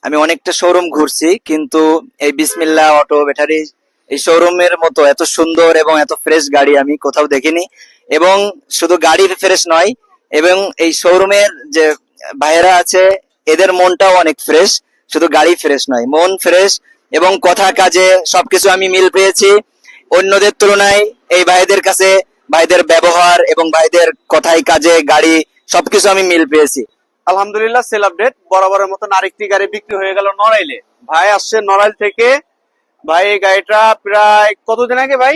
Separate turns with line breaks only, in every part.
আমি অনেকটা শোরুম ঘুরছি, কিন্তু এই বিসমিল্লাহ অটো ব্যাটারি এই শোরুমের মতো এত সুন্দর এবং এত ফ্রেশ গাড়ি আমি কোথাও দেখিনি। এবং শুধু গাড়ি ফ্রেশ নয়, এবং এই শোরুমের যে ভাইয়েরা আছে এদের মনটাও অনেক ফ্রেশ। শুধু গাড়ি ফ্রেশ নয়, মন ফ্রেশ এবং কথা কাজে সবকিছু আমি মিল পেয়েছি। অন্যদের তুলনায় এই ভাইদের কাছে ভাইদের ব্যবহার এবং ভাইদের কথায় কাজে গাড়ি সবকিছু আমি মিল পেয়েছি।
আলহামদুলিল্লাহ, সেল আপডেট বরাবরের মতন আরেকটি গাড়ি বিক্রি হয়ে গেল নড়াইলে। ভাই আসছে নড়াইল থেকে। ভাই এই গাড়িটা প্রায় কতদিন আগে ভাই?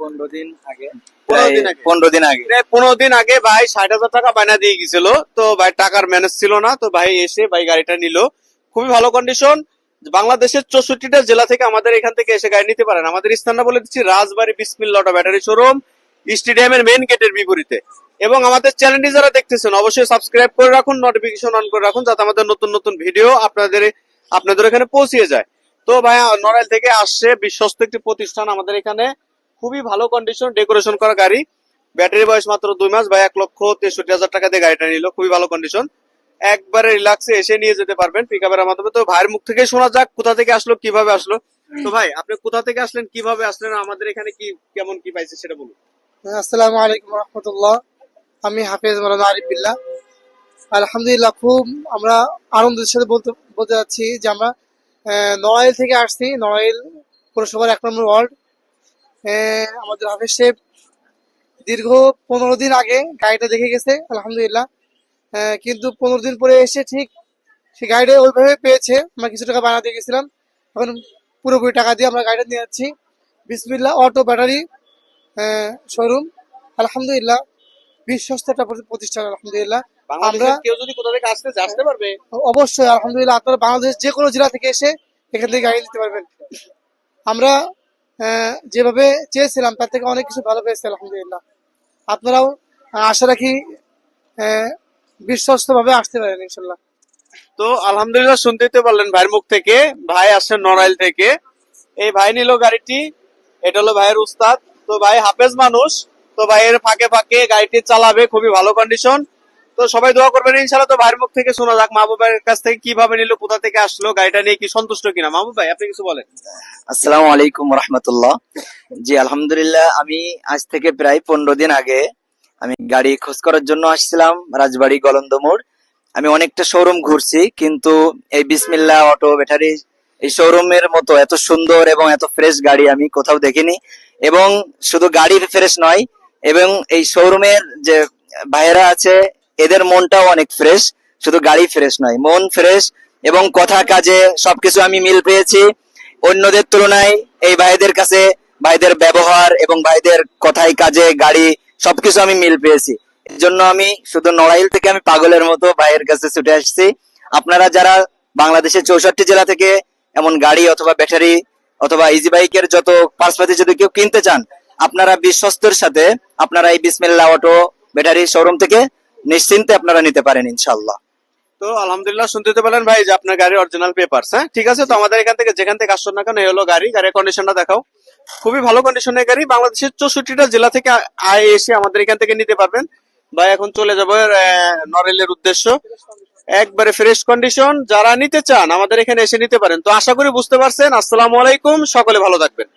15 দিন আগে।
15 দিন আগে।
15 দিন আগে।
প্রায় 15 দিন আগে ভাই 60,000 টাকা বায়না দিয়ে গেছিল। তো ভাই টাকার ম্যানেজ ছিল না, তো ভাই এসে ভাই গাড়িটা নিল। খুবই ভালো কন্ডিশন। বাংলাদেশের 64টা জেলা থেকে আমাদের এখান থেকে এসে গাড়ি নিতে পারেন। আমাদের স্থানটা বলে দিচ্ছি, রাজবাড়ী বিসমিল্লাহ অটো ব্যাটারি শোরুম, স্টেডিয়ামের মেইন গেটের বিপরীতে। এবং আমাদের চ্যানেলটি যারা দেখতেছেন অবশ্যই সাবস্ক্রাইব করে রাখুন, নোটিফিকেশন অন করে রাখুন, যাতে আমাদের নতুন নতুন ভিডিও আপনাদের এখানে পৌঁছে যায়। তো ভাই নড়াইল থেকে আসছে বিশ্বস্ত একটি প্রতিষ্ঠান আমাদের এখানে। খুবই ভালো কন্ডিশন, ডেকোরেশন করা গাড়ি। ব্যাটারি বয়স মাত্র 2 মাস। ভাই 1,63,000 টাকা দিয়ে গাড়িটা নিল। খুবই ভালো কন্ডিশন, একবারে রিল্যাক্সে এসে নিয়ে যেতে পারবেন পিকআপের মাধ্যমে। তো ভাইয়ের মুখ থেকে শোনা যাক কোথা থেকে আসলো, কিভাবে আসলো। তো ভাই আপনি কোথা থেকে আসলেন, কিভাবে আসলেন, আমাদের এখানে কি কেমন কি পাইছে সেটা বলুন।
আসসালামু আলাইকুম রহমতুল্লাহ। আমি হাফেজ মাওলানা আরিফ বিল্লাহ। আলহামদুলিল্লাহ, খুব আমরা আনন্দের সাথে বলতে বলতে যাচ্ছি যে আমরা নড়াইল থেকে আসছি। নড়াইল পৌরসভার 1 নম্বর ওয়ার্ড। আমাদের হাফেজ সাহেব দীর্ঘ 15 দিন আগে গাড়িটা দেখে গেছে আলহামদুলিল্লাহ। কিন্তু 15 দিন পরে এসে ঠিক সেই গাড়িটা ওইভাবে পেয়েছে। আমরা কিছু টাকা বানা দিয়ে গেছিলাম, এখন পুরোপুরি টাকা দিয়ে আমরা গাড়িটা নিয়ে যাচ্ছি। বিসমিল্লাহ অটো ব্যাটারি শোরুম, আলহামদুলিল্লাহ বিশ্বস্ত একটা প্রতিষ্ঠান। আলহামদুলিল্লাহ আমরা
কেউ যদি কোথা থেকে আসতে পারবে।
অবশ্যই আলহামদুলিল্লাহ আপনারা বাংলাদেশের যে কোনো জেলা থেকে এসে এখান থেকে গাড়ি নিতে পারবেন। আমরা যেভাবে চেয়েছিলাম তার থেকে অনেক কিছু ভালো পেয়েছি আলহামদুলিল্লাহ। আপনারাও আশা রাখি বিশ্বস্ত ভাবে আসতে পারেন ইনশাল্লাহ।
তো আলহামদুলিল্লাহ, শুনতেই তো পারলেন ভাইয়ের মুখ থেকে। ভাই আসছে নড়াইল থেকে। এই ভাই নিল গাড়িটি। এটা হলো ভাইয়ের উস্তাদ। তো ভাই হাফেজ মানুষ, তো ভাইয়ের ফাঁকে ফাঁকে গাড়িটি চালাবে। খুবই ভালো কন্ডিশন। তো সবাই দোয়া করবেন ইনশাআল্লাহ। তো ভাইয়ের মুখ থেকে শোনা যাক মাহবুব ভাইয়ের কাছ থেকে কিভাবে নিল, কোথা থেকে আসলো, গাড়িটা নিয়ে কি সন্তুষ্ট কিনা। মাহবুব ভাই আপনি কিছু বলেন।
আসসালামু আলাইকুম রহমতুল্লাহ। জি আলহামদুলিল্লাহ, আমি আজ থেকে প্রায় 15 দিন আগে আমি গাড়ি খোঁজ করার জন্য আসছিলাম রাজবাড়ী গলন্দ মোড়। আমি অনেকটা শোরুম ঘুরছি, কিন্তু এই বিসমিল্লাহ অটো ব্যাটারি এই শোরুমের মতো এত সুন্দর এবং এত ফ্রেশ গাড়ি আমি কোথাও দেখিনি। এবং শুধু গাড়ি ফ্রেশ নয়, এবং এই শোরুমের যে ভাইয়েরা আছে এদের মনটাও অনেক ফ্রেশ। শুধু গাড়ি ফ্রেশ নয়, মন ফ্রেশ এবং কথা কাজে সবকিছু আমি মিল পেয়েছি। অন্যদের তুলনায় এই ভাইদের কাছে ভাইদের ব্যবহার এবং ভাইদের কথায় কাজে গাড়ি সবকিছু আমি মিল পেয়েছি। এর জন্য আমি শুধু নড়াইল থেকে আমি পাগলের মতো ভাইয়ের কাছে ছুটে আসছি। আপনারা যারা বাংলাদেশের 64 জেলা থেকে এমন গাড়ি অথবা ব্যাটারি অথবা ইজি বাইকের যত পার্টসপাতি যদি কেউ কিনতে চান, আপনারা বিশ্বস্তের সাথে আপনারা এই বিসমিল্লাহ অটো ব্যাটারি শোরুম থেকে নিশ্চিন্তে আপনারা নিতে পারেন ইনশাল্লাহ।
তো আলহামদুলিল্লাহ, শুনতে তো পেলেন ভাই যে আপনার গাড়ির অরিজিনাল পেপারস। হ্যাঁ ঠিক আছে। তো আমাদের এখান থেকে যেখান থেকে আসছেন না কেন, এই হলো গাড়ির কন্ডিশনটা দেখাও। খুবই ভালো কন্ডিশনের গাড়ি। বাংলাদেশের 64টা জেলা থেকে এসে আমাদের এখান থেকে নিতে পারবেন। ভাই এখন চলে যাবো নড়াইলের উদ্দেশ্য। একবারে ফ্রেশ কন্ডিশন, যারা নিতে চান আমাদের এখানে এসে নিতে পারেন। তো আশা করি বুঝতে পারছেন। আসসালামু আলাইকুম, সকলে ভালো থাকবেন।